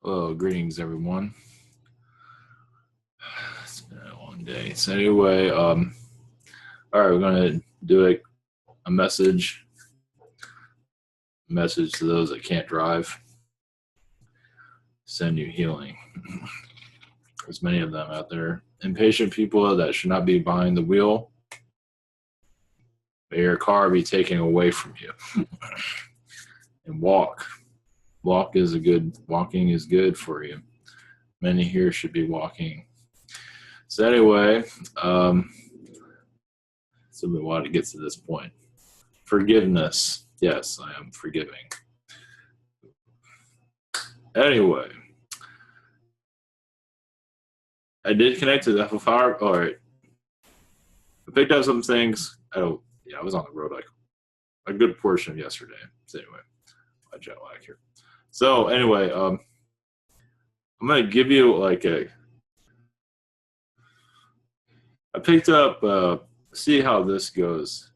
Well, greetings, everyone. It's been a long day. So anyway, all right, we're gonna do a message to those that can't drive. Send you healing. There's many of them out there. Impatient people that should not be behind the wheel. May your car be taken away from you. And walk. Walking is good for you. Many here should be walking. So anyway, it's been a while to get to this point. Forgiveness. Yes, I am forgiving. Anyway, I did connect to the fire. All right, I picked up some things. I was on the road like a good portion of yesterday. So anyway, my jet lag here. So anyway, I'm gonna give you like I picked up. See how this goes.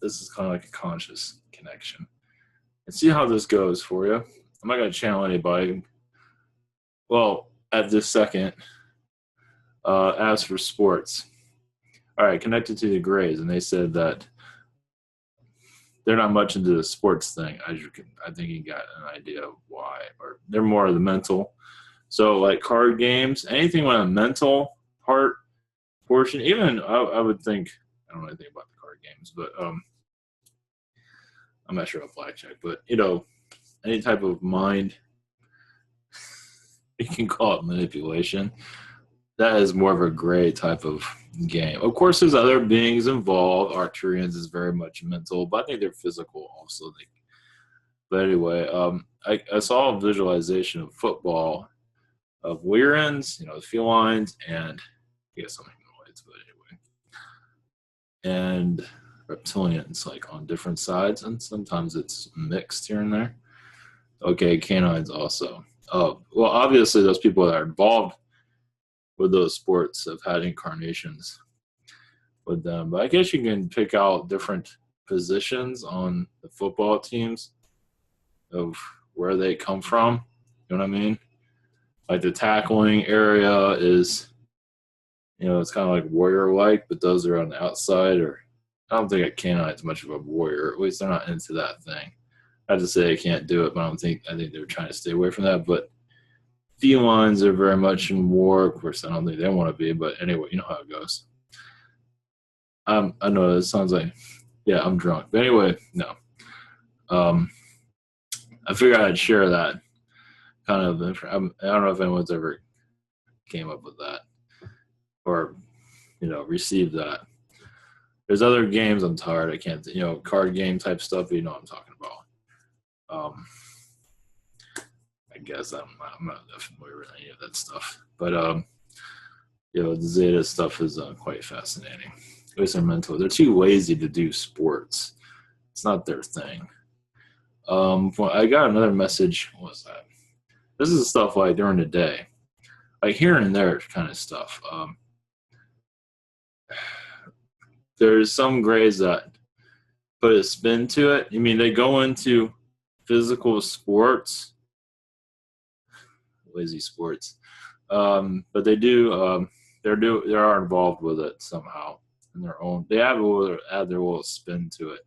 This is kind of like a conscious connection, and see how this goes for you. I'm not gonna channel anybody. Well, at this second, as for sports, all right, connected to the Grays, and they said that they're not much into the sports thing. I think you got an idea of why, or they're more of the mental. So like card games, anything with a mental part portion. Even I would think I don't know anything about the card games, but I'm not sure about blackjack. But any type of mind, you can call it manipulation. That is more of a gray type of game. Of course, there's other beings involved. Arcturians is very much mental, but I think they're physical also. But anyway, I saw a visualization of football of Weirans, felines, and I guess some humanoids, but anyway, and reptilians like on different sides, and sometimes it's mixed here and there. Okay, canines also. Well, obviously, those people that are involved with those sports have had incarnations with them. But I guess you can pick out different positions on the football teams of where they come from. You know what I mean? Like the tackling area is, it's kind of like warrior-like, but those are on the outside. Or I don't think a canine is much of a warrior. At least they're not into that thing. Not to say they can't do it, but I think they're trying to stay away from that. But felines are very much in war. Of course, I don't think they want to be, but anyway, you know how it goes. I know it sounds like, yeah, I'm drunk. But anyway, no. I figured I'd share that kind of. I don't know if anyone's ever came up with that or, received that. There's other games I'm tired. I can't, card game type stuff. You know what I'm talking about. I guess I'm not familiar with any of that stuff. But, the Zeta stuff is quite fascinating. At least they're mental. They're too lazy to do sports. It's not their thing. Well, I got another message. What was that? This is stuff like during the day. Like here and there kind of stuff. There's some grays that put a spin to it. I mean, they go into physical sports, lazy sports, but they do. They are involved with it somehow in their own. They add their little spin to it.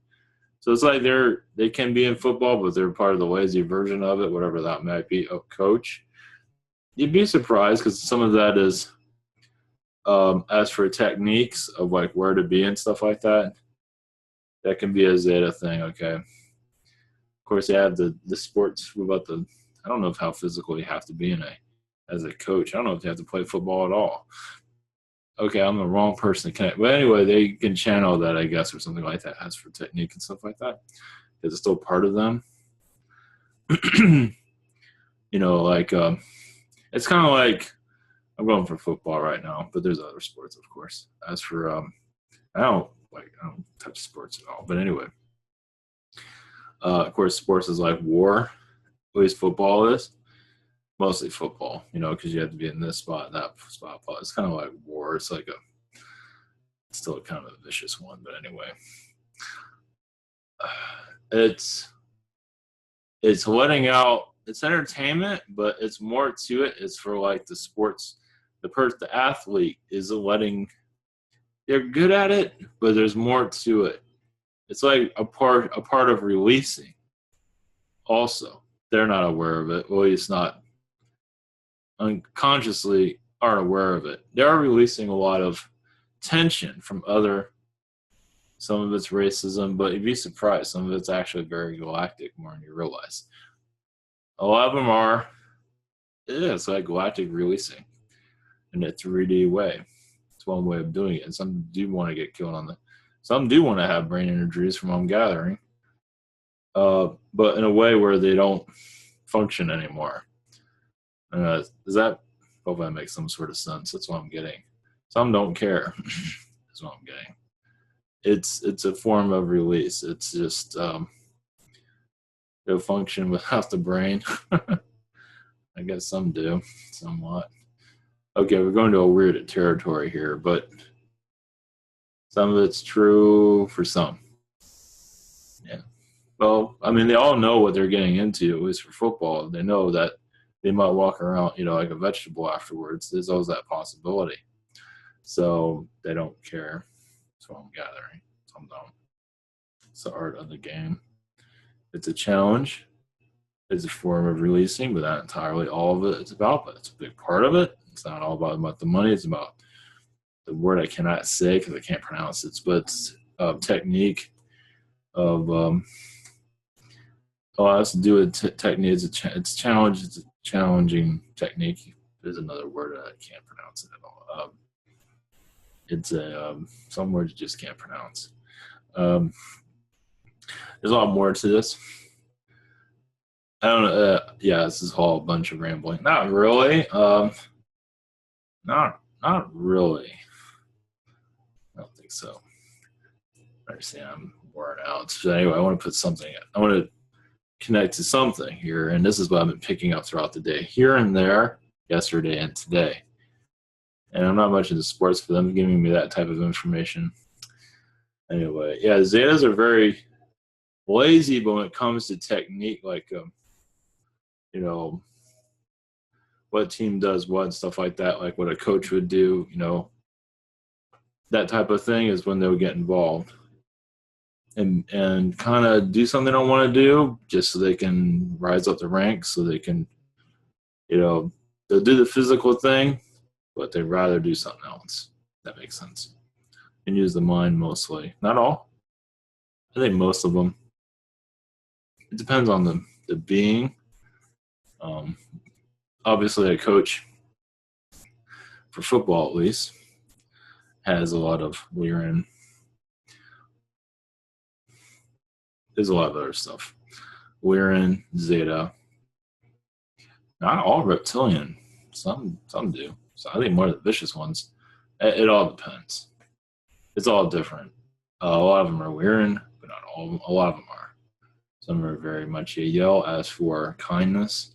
So it's like they can be in football, but they're part of the lazy version of it, whatever that might be. Oh, coach, you'd be surprised because some of that is as for techniques of like where to be and stuff like that. That can be a Zeta thing. Okay. Of course, they have the sports about the. I don't know how physical you have to be as a coach. I don't know if you have to play football at all. Okay, I'm the wrong person to connect. But anyway, they can channel that, I guess, or something like that as for technique and stuff like that. Because it's still part of them. It's kind of like I'm going for football right now, but there's other sports, of course. As for I don't touch sports at all. But anyway, of course, sports is like war. At least football is. Mostly football, because you have to be in this spot, that spot. It's kind of like war. It's like still kind of a vicious one, but anyway, it's letting out. it's entertainment, but it's more to it. It's for like the sports, the athlete is they're good at it, but there's more to it. It's like a part of releasing. Also, they're not aware of it. Well, it's not unconsciously aren't aware of it. They are releasing a lot of tension from some of it's racism, but you'd be surprised. Some of it's actually very galactic more than you realize. A lot of them it's like galactic releasing in a 3D way. It's one way of doing it. And some do want to get killed some do want to have brain injuries from what I'm gathering. But in a way where they don't function anymore. Does that hopefully that makes some sort of sense? That's what I'm getting. Some don't care. That's what I'm getting. It's a form of release. It's just they'll function without the brain. I guess some do, somewhat. Okay, we're going to a weird territory here, but some of it's true for some. Yeah. Well, I mean, they all know what they're getting into, at least for football. They know that they might walk around, like a vegetable afterwards. There's always that possibility. So they don't care. That's what I'm gathering. Some don't. It's the art of the game. It's a challenge. It's a form of releasing, but not entirely all of it. It's about, but it's a big part of it. It's not all about the money. It's about the word I cannot say because I can't pronounce it. But it's technique of it has to do with technique. It's challenge. It's a challenging technique. There's another word I can't pronounce it at all. It's some words you just can't pronounce. There's a lot more to this. I don't know. Yeah, this is all a bunch of rambling. Not really. Not really. I don't think so. I understand I'm worn out. So anyway, I want to put something. I want to connect to something here, and this is what I've been picking up throughout the day, here and there, yesterday and today. And I'm not much into sports for them giving me that type of information. Anyway, yeah, Zetas are very lazy, but when it comes to technique, like what team does what and stuff like that, like what a coach would do, that type of thing is when they would get involved and kind of do something they don't want to do just so they can rise up the ranks, so they can, they'll do the physical thing, but they'd rather do something else. That makes sense. And use the mind mostly. Not all. I think most of them. It depends on the being. Obviously, a coach, for football at least, has a lot of Lyran. There's a lot of other stuff. Lyran, Zeta. Not all reptilian. Some do. So I think more of the vicious ones. It all depends. It's all different. A lot of them are Lyran, but not all of them. A lot of them are. Some are very much Yael, as for kindness.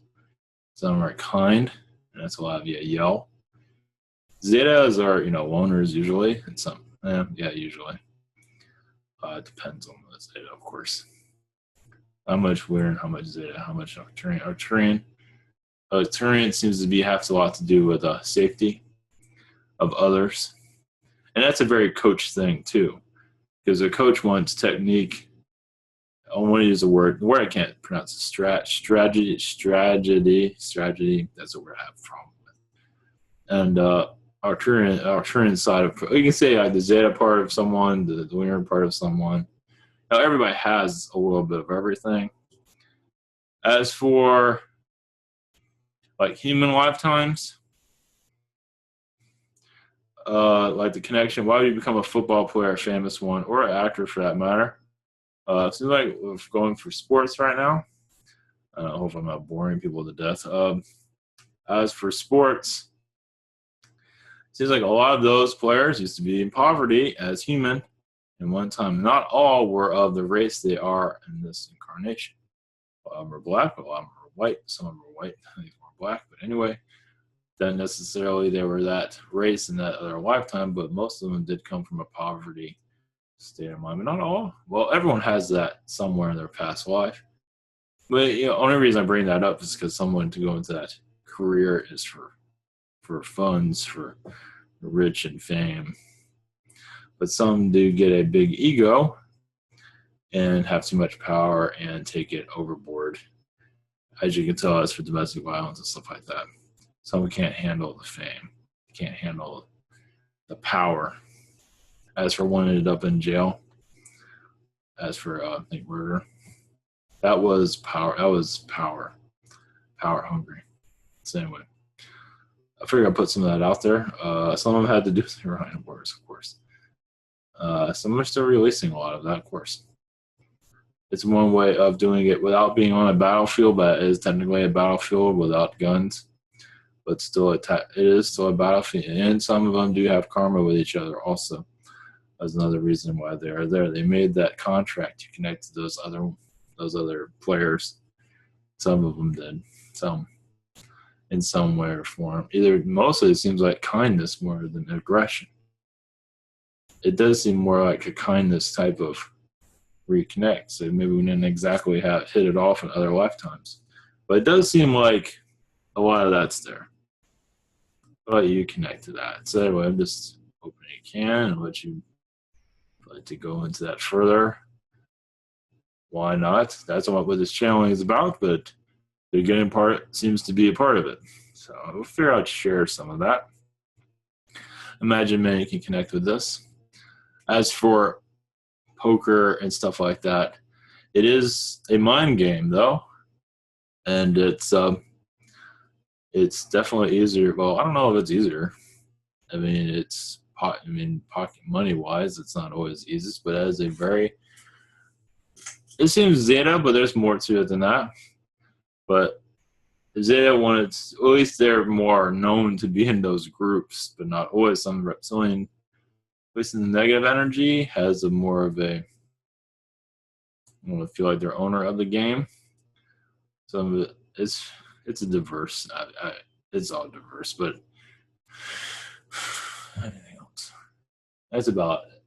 Some are kind, and that's a lot of Yael. Zetas are, loners usually, and some, usually. It depends on the Zeta, of course. How much Lyran, how much Zeta, how much Arcturian. Arcturian seems to have a lot to do with safety of others. And that's a very coach thing, too, because a coach wants technique. I want to use the word I can't pronounce it. Strategy. That's what we're having a problem with. And Arcturian side of, you can say the Zeta part of someone, the Lyran part of someone. Now everybody has a little bit of everything. As for like human lifetimes, like the connection, why would you become a football player, a famous one, or an actor for that matter? Seems like we're going for sports right now. I hope I'm not boring people to death. As for sports, seems like a lot of those players used to be in poverty as human in one time. Not all were of the race they are in this incarnation. A lot of them are black, but a lot of them are white. Some of them are white, I think more black. But anyway, not necessarily they were that race in that other lifetime, but most of them did come from a poverty state of mind. But not all. Well, everyone has that somewhere in their past life. But you know, only reason I bring that up is because someone to go into that career is for funds, for rich and fame. But some do get a big ego and have too much power and take it overboard. As you can tell, as for domestic violence and stuff like that. Someone can't handle the fame, can't handle the power. As for one ended up in jail, as for I think murder, that was power. That was power hungry. Same way. I figured I'd put some of that out there. Some of them had to do with the Iranian wars, of course. Some are still releasing a lot of that, of course. It's one way of doing it without being on a battlefield, but it is technically a battlefield without guns. But still, it is still a battlefield, and some of them do have karma with each other. Also, that's another reason why they are there. They made that contract to connect to those other players. Some of them did. Some in some way or form. Either mostly it seems like kindness more than aggression. It does seem more like a kindness type of reconnect. So maybe we didn't exactly hit it off in other lifetimes, but it does seem like a lot of that's there. I'll let you connect to that. So anyway, I'm just hoping you can and let you like to go into that further. Why not? That's what this channeling is about, but the beginning part seems to be a part of it. So we'll figure out to share some of that. Imagine many can connect with this. As for poker and stuff like that, it is a mind game though, and it's definitely easier. Well, I don't know if it's easier. I mean, pocket money wise, it's not always easiest, but as a very, it seems Zeta, but there's more to it than that. But Zeta, when it's at least they're more known to be in those groups, but not always. Some reptilian, at least in the negative energy, has a more of a, I want to feel like they're owner of the game. Some of it it's a diverse. It's all diverse, but anything else? That's about it.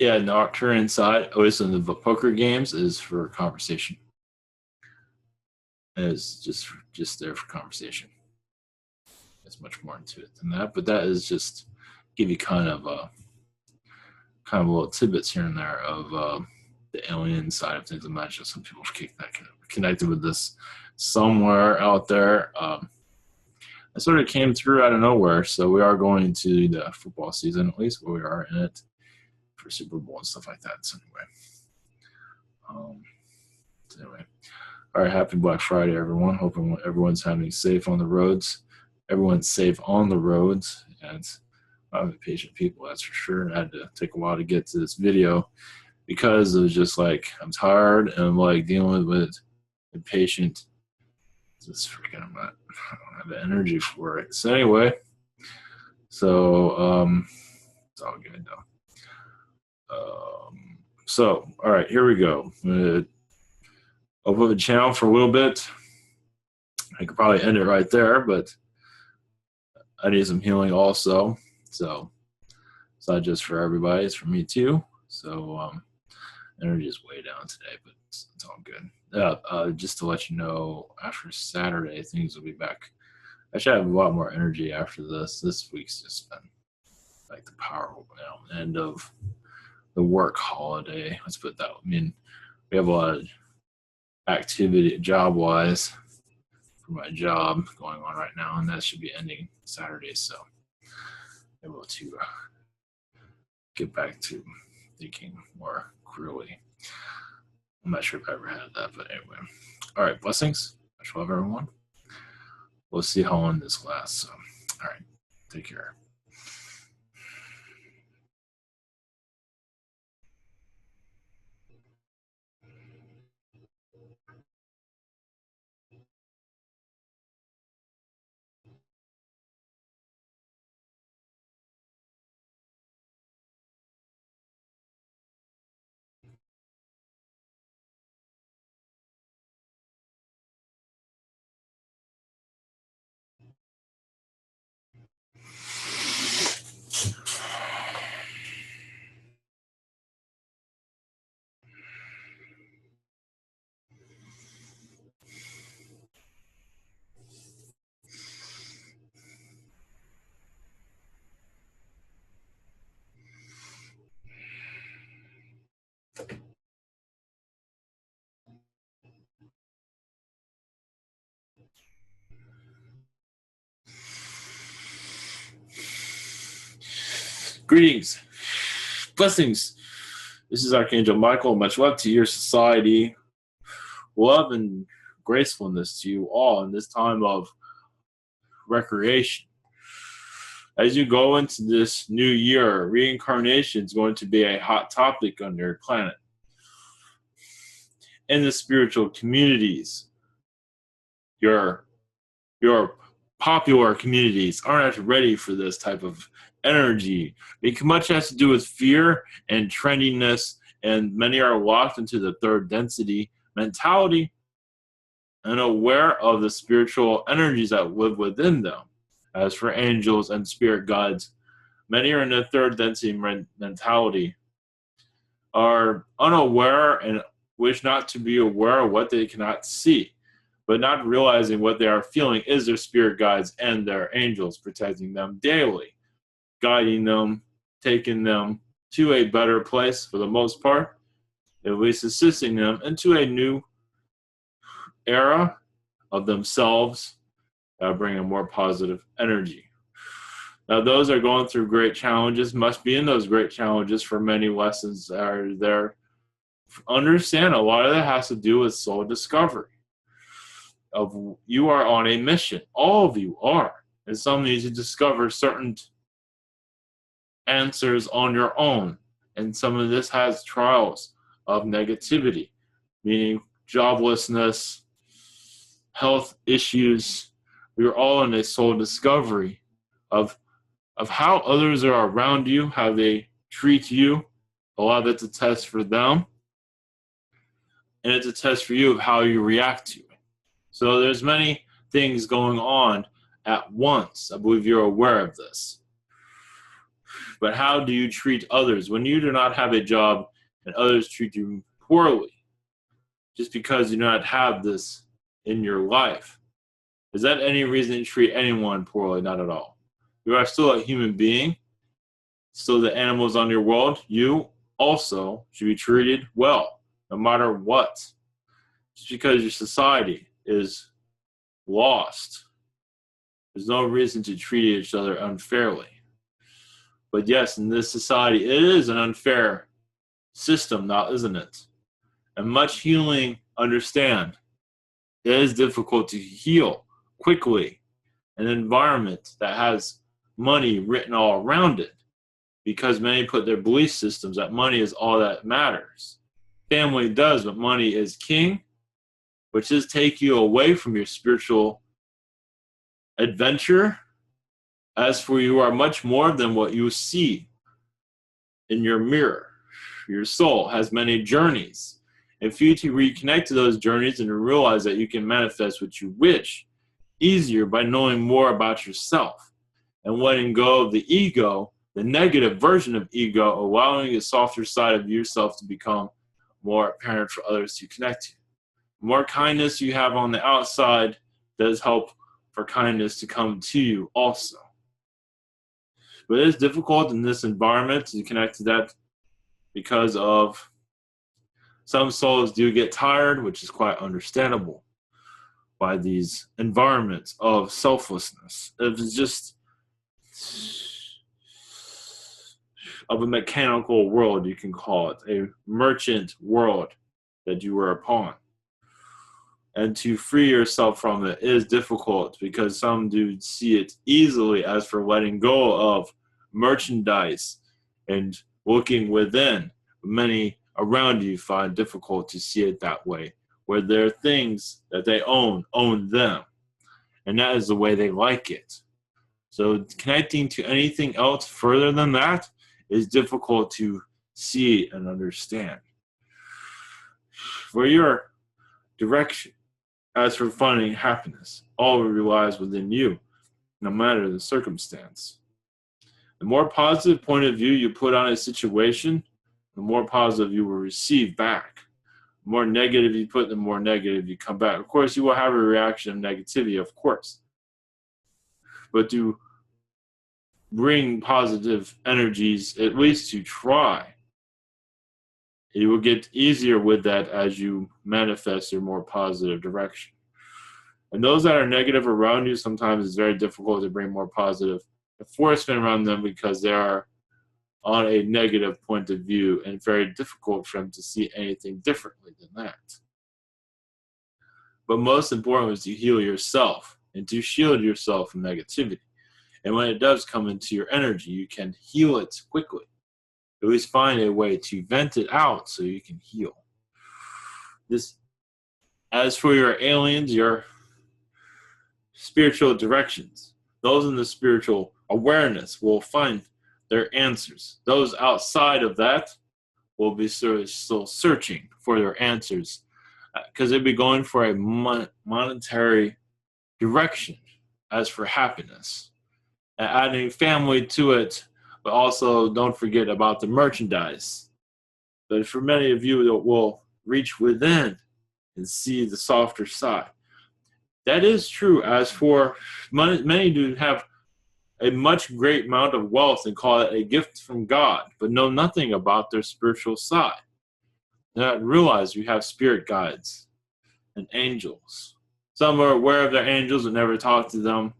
Yeah, Nocturne inside, at least in the poker games, is for conversation. It's just there for conversation. There's much more into it than that, but that is just give you kind of little tidbits here and there of the alien side of things. Imagine some people connected with this somewhere out there. It sort of came through out of nowhere. So we are going to the football season, at least where we are in it for Super Bowl and stuff like that. So anyway, all right. Happy Black Friday, everyone. Hoping everyone's having safe on the roads. Everyone's safe on the roads, and I'm patient people, that's for sure. I had to take a while to get to this video because it was just like I'm tired and I'm like dealing with impatient. Just freaking I don't have the energy for it. So anyway, it's all good though. So all right, here we go. Open the channel for a little bit. I could probably end it right there, but I need some healing also. So it's not just for everybody; it's for me too. So energy is way down today, but it's all good. Just to let you know, after Saturday, things will be back. I should have a lot more energy after this. This week's just been like the power, end of the work holiday. Let's put that. I mean, we have a lot of activity job-wise for my job going on right now, and that should be ending Saturday. So able to get back to thinking more clearly. I'm not sure if I ever had that, but anyway. All right, blessings. Much love, everyone. We'll see how long this lasts. So, all right, take care. Greetings, blessings. This is Archangel Michael. Much love to your society. Love and gracefulness to you all in this time of recreation. As you go into this new year, reincarnation is going to be a hot topic on your planet. In the spiritual communities, your popular communities aren't ready for this type of energy. Much has to do with fear and trendiness, and many are locked into the third density mentality and aware of the spiritual energies that live within them. As for angels and spirit guides, many are in the third density mentality, are unaware and wish not to be aware of what they cannot see, but not realizing what they are feeling is their spirit guides and their angels protecting them daily, guiding them, taking them to a better place for the most part, at least assisting them into a new era of themselves that bring a more positive energy. Now, those that are going through great challenges must be in those great challenges for many lessons that are there. Understand a lot of that has to do with soul discovery. You are on a mission. All of you are. And some need to discover certain answers on your own. And some of this has trials of negativity, meaning joblessness, health issues. We are all in a soul discovery of how others are around you, how they treat you. A lot of it's a test for them. And it's a test for you of how you react to it. So there's many things going on at once. I believe you're aware of this. But how do you treat others when you do not have a job and others treat you poorly just because you do not have this in your life? Is that any reason to treat anyone poorly? Not at all. You are still a human being, still the animals on your world. You also should be treated well, no matter what. Just because your society is lost, there's no reason to treat each other unfairly. But yes, in this society, it is an unfair system now, isn't it? And much healing, understand, it is difficult to heal quickly an environment that has money written all around it, because many put their belief systems that money is all that matters. Family does, but money is king, which is take you away from your spiritual adventure. As for you are much more than what you see in your mirror. Your soul has many journeys. And for you to reconnect to those journeys and to realize that you can manifest what you wish easier by knowing more about yourself and letting go of the ego, the negative version of ego, allowing the softer side of yourself to become more apparent for others to connect to. The more kindness you have on the outside does help for kindness to come to you also. But it is difficult in this environment to connect to that because of some souls do get tired, which is quite understandable, by these environments of selflessness. It's just of a mechanical world, you can call it, a merchant world that you were upon. And to free yourself from it is difficult because some do see it easily as for letting go of merchandise and looking within. Many around you find difficult to see it that way, where their things that they own them. And that is the way they like it. So connecting to anything else further than that is difficult to see and understand. For your direction, as for finding happiness, all relies within you, no matter the circumstance. The more positive point of view you put on a situation, the more positive you will receive back. The more negative you put, the more negative you come back. Of course, you will have a reaction of negativity, of course. But to bring positive energies, at least to try, it will get easier with that as you manifest your more positive direction. And those that are negative around you, sometimes it's very difficult to bring more positive enforcement around them because they are on a negative point of view, and very difficult for them to see anything differently than that. But most important is to heal yourself and to shield yourself from negativity. And when it does come into your energy, you can heal it quickly. At least find a way to vent it out so you can heal. This, as for your aliens, your spiritual directions, those in the spiritual awareness will find their answers. Those outside of that will be still searching for their answers because they'll be going for a monetary direction as for happiness. And adding family to it, but also don't forget about the merchandise. But for many of you that will reach within and see the softer side. That is true. As for many do have a much great amount of wealth and call it a gift from God, but know nothing about their spiritual side. They don't realize we have spirit guides and angels. Some are aware of their angels and never talk to them.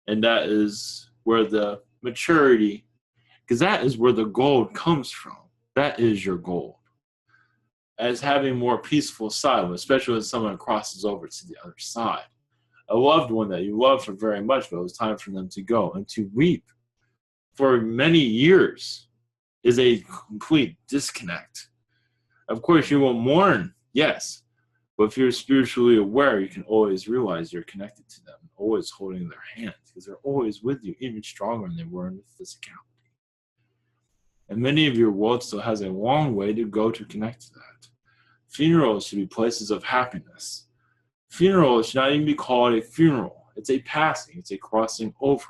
And that is where the maturity, because that is where the gold comes from. That is your gold. As having more peaceful side, especially when someone crosses over to the other side. A loved one that you love for very much, but it was time for them to go. And to weep for many years is a complete disconnect. Of course, you will mourn, yes. But if you're spiritually aware, you can always realize you're connected to them, always holding their hands, because they're always with you, even stronger than they were in the physicality. And many of your world still has a long way to go to connect to that. Funerals should be places of happiness. Funeral should not even be called a funeral. It's a passing. It's a crossing over.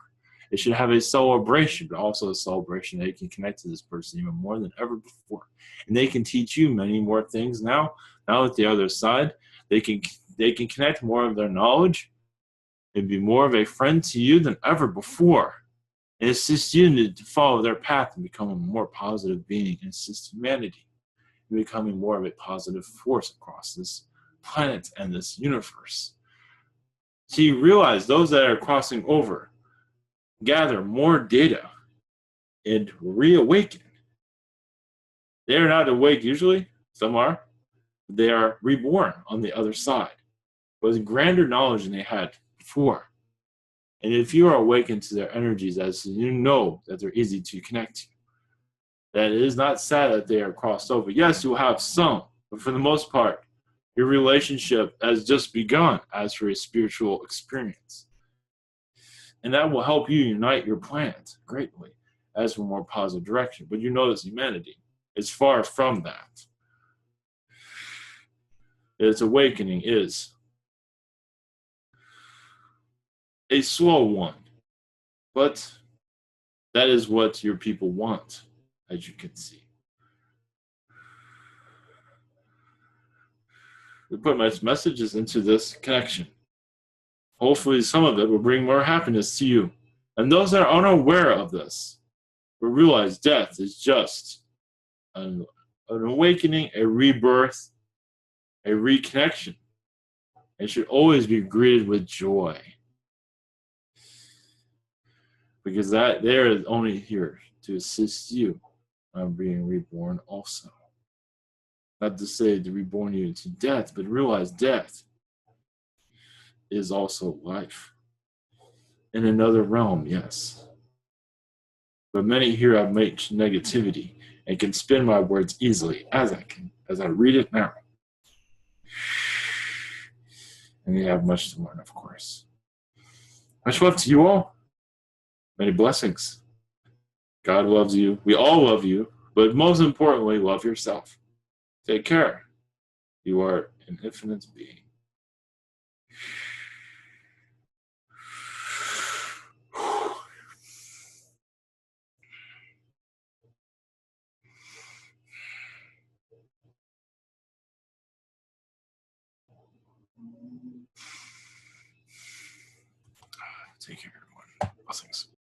It should have a celebration, but also a celebration that you can connect to this person even more than ever before. And they can teach you many more things now. Now at the other side, they can connect more of their knowledge and be more of a friend to you than ever before. And assist you to follow their path and become a more positive being and assist humanity in becoming more of a positive force across this planet and this universe. So you realize those that are crossing over gather more data and reawaken. They are not awake usually, some are. They are reborn on the other side with grander knowledge than they had before. And if you are awakened to their energies, as you know that they're easy to connect to, that it is not sad that they are crossed over. Yes, you'll have some, but for the most part, your relationship has just begun as for a spiritual experience. And that will help you unite your planet greatly as for more positive direction. But you notice humanity is far from that. Its awakening is a slow one, but that is what your people want, as you can see. We put my messages into this connection. Hopefully some of it will bring more happiness to you. And those that are unaware of this will realize death is just an awakening, a rebirth, a reconnection. It should always be greeted with joy. Because that there is only here to assist you on being reborn also. Not to say to reborn you to death, but realize death is also life. In another realm, yes. But many here have much negativity and can spin my words easily as I read it now. And they have much to learn, of course. Much love to you all. Many blessings. God loves you. We all love you. But most importantly, love yourself. Take care. You are an infinite being. Take care, everyone. Blessings.